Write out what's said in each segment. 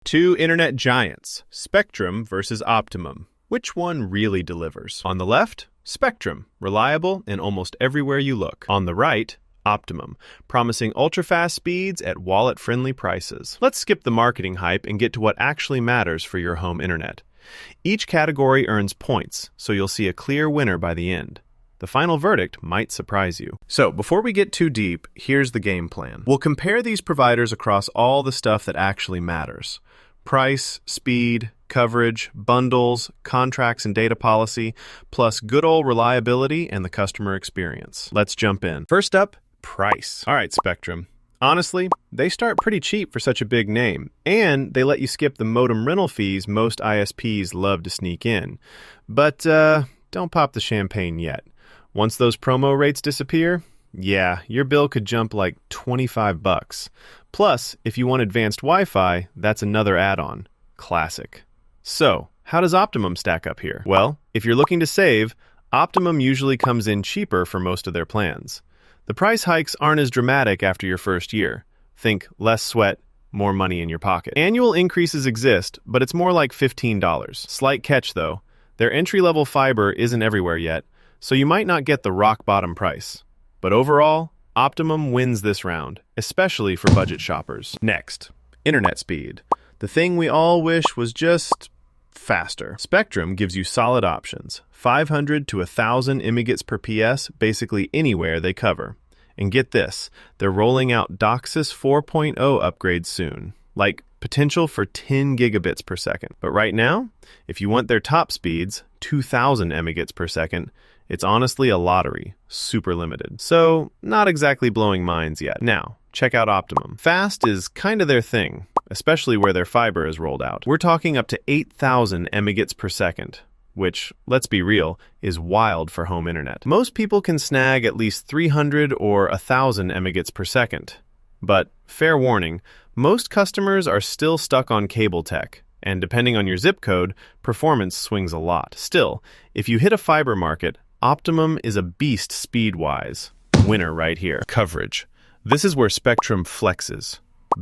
Two internet giants, Spectrum versus Optimum. Which one really delivers? On the left, Spectrum, reliable in almost everywhere you look. On the right, Optimum, promising ultra-fast speeds at wallet-friendly prices. Let's skip the marketing hype and get to what actually matters for your home internet. Each category earns points, so you'll see a clear winner by the end. The final verdict might surprise you. So, before we get too deep, here's the game plan. We'll compare these providers across all the stuff that actually matters. Price, speed, coverage, bundles, contracts and data policy, plus good old reliability and the customer experience. Let's jump in. First up, price. All right, Spectrum. Honestly, they start pretty cheap for such a big name, and they let you skip the modem rental fees most ISPs love to sneak in. But don't pop the champagne yet. Once those promo rates disappear, yeah, your bill could jump like $25. Plus, if you want advanced Wi-Fi, that's another add-on. Classic. So, how does Optimum stack up here? Well, if you're looking to save, Optimum usually comes in cheaper for most of their plans. The price hikes aren't as dramatic after your first year. Think less sweat, more money in your pocket. Annual increases exist, but it's more like $15. Slight catch though, their entry-level fiber isn't everywhere yet, so you might not get the rock-bottom price. But overall, Optimum wins this round, especially for budget shoppers. Next, internet speed. The thing we all wish was just faster. Spectrum gives you solid options, 500 to 1,000 megabits per PS basically anywhere they cover. And get this, they're rolling out DOCSIS 4.0 upgrades soon, like potential for 10 gigabits per second. But right now, if you want their top speeds, 2,000 megabits per second, it's honestly a lottery, super limited. So, not exactly blowing minds yet. Now, check out Optimum. Fast is kind of their thing, especially where their fiber is rolled out. We're talking up to 8,000 megabits per second, which, let's be real, is wild for home internet. Most people can snag at least 300 or 1,000 megabits per second. But, fair warning, most customers are still stuck on cable tech, and depending on your zip code, performance swings a lot. Still, if you hit a fiber market, Optimum is a beast speed-wise. Winner right here. Coverage. This is where Spectrum flexes.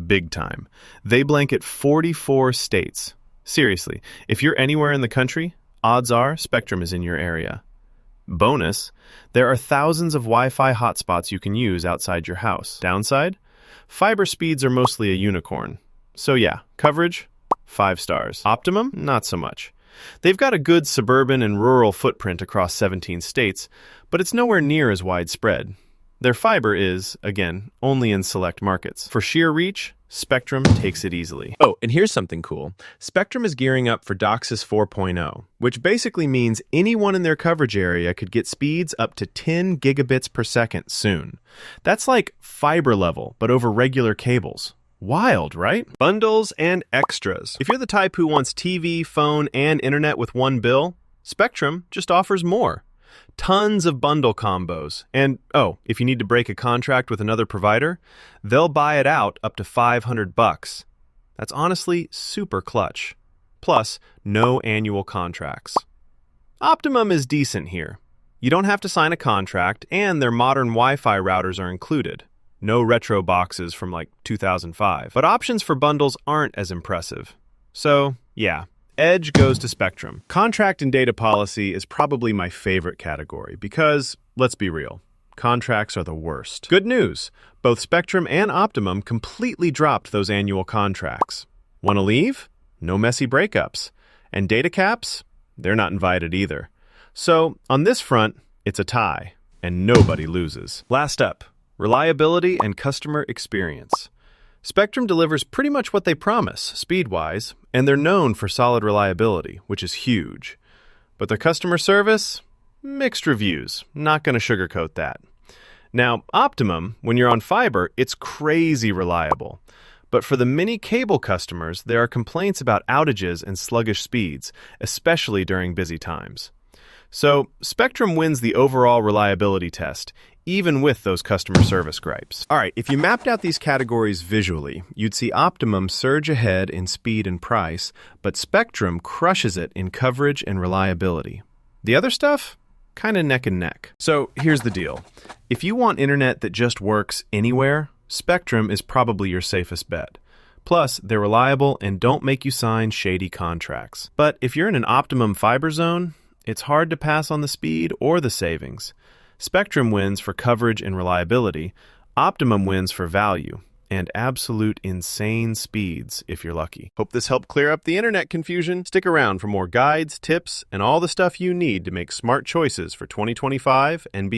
Big time. They blanket 44 states. Seriously, if you're anywhere in the country, odds are Spectrum is in your area. Bonus, there are thousands of Wi-Fi hotspots you can use outside your house. Downside, fiber speeds are mostly a unicorn. So yeah, coverage, 5 stars. Optimum, not so much. They've got a good suburban and rural footprint across 17 states, but it's nowhere near as widespread. Their fiber is, again, only in select markets. For sheer reach, Spectrum takes it easily. Oh, and here's something cool. Spectrum is gearing up for DOCSIS 4.0, which basically means anyone in their coverage area could get speeds up to 10 gigabits per second soon. That's like fiber level, but over regular cables. Wild, right? Bundles and extras. If you're the type who wants TV, phone, and internet with one bill, Spectrum just offers more. Tons of bundle combos. And, oh, if you need to break a contract with another provider, they'll buy it out up to $500. That's honestly super clutch. Plus, no annual contracts. Optimum is decent here. You don't have to sign a contract, and their modern Wi-Fi routers are included. No retro boxes from like 2005. But options for bundles aren't as impressive. So, yeah, edge goes to Spectrum. Contract and data policy is probably my favorite category because, let's be real, contracts are the worst. Good news, both Spectrum and Optimum completely dropped those annual contracts. Want to leave? No messy breakups. And data caps? They're not invited either. So, on this front, it's a tie, and nobody loses. Last up, reliability and customer experience. Spectrum delivers pretty much what they promise, speed-wise, and they're known for solid reliability, which is huge. But their customer service? Mixed reviews. Not going to sugarcoat that. Now, Optimum, when you're on fiber, it's crazy reliable. But for the many cable customers, there are complaints about outages and sluggish speeds, especially during busy times. So, Spectrum wins the overall reliability test, even with those customer service gripes. All right, if you mapped out these categories visually, you'd see Optimum surge ahead in speed and price, but Spectrum crushes it in coverage and reliability. The other stuff? Kind of neck and neck. So, here's the deal. If you want internet that just works anywhere, Spectrum is probably your safest bet. Plus, they're reliable and don't make you sign shady contracts. But if you're in an Optimum fiber zone, it's hard to pass on the speed or the savings. Spectrum wins for coverage and reliability. Optimum wins for value and absolute insane speeds if you're lucky. Hope this helped clear up the internet confusion. Stick around for more guides, tips, and all the stuff you need to make smart choices for 2025 and beyond.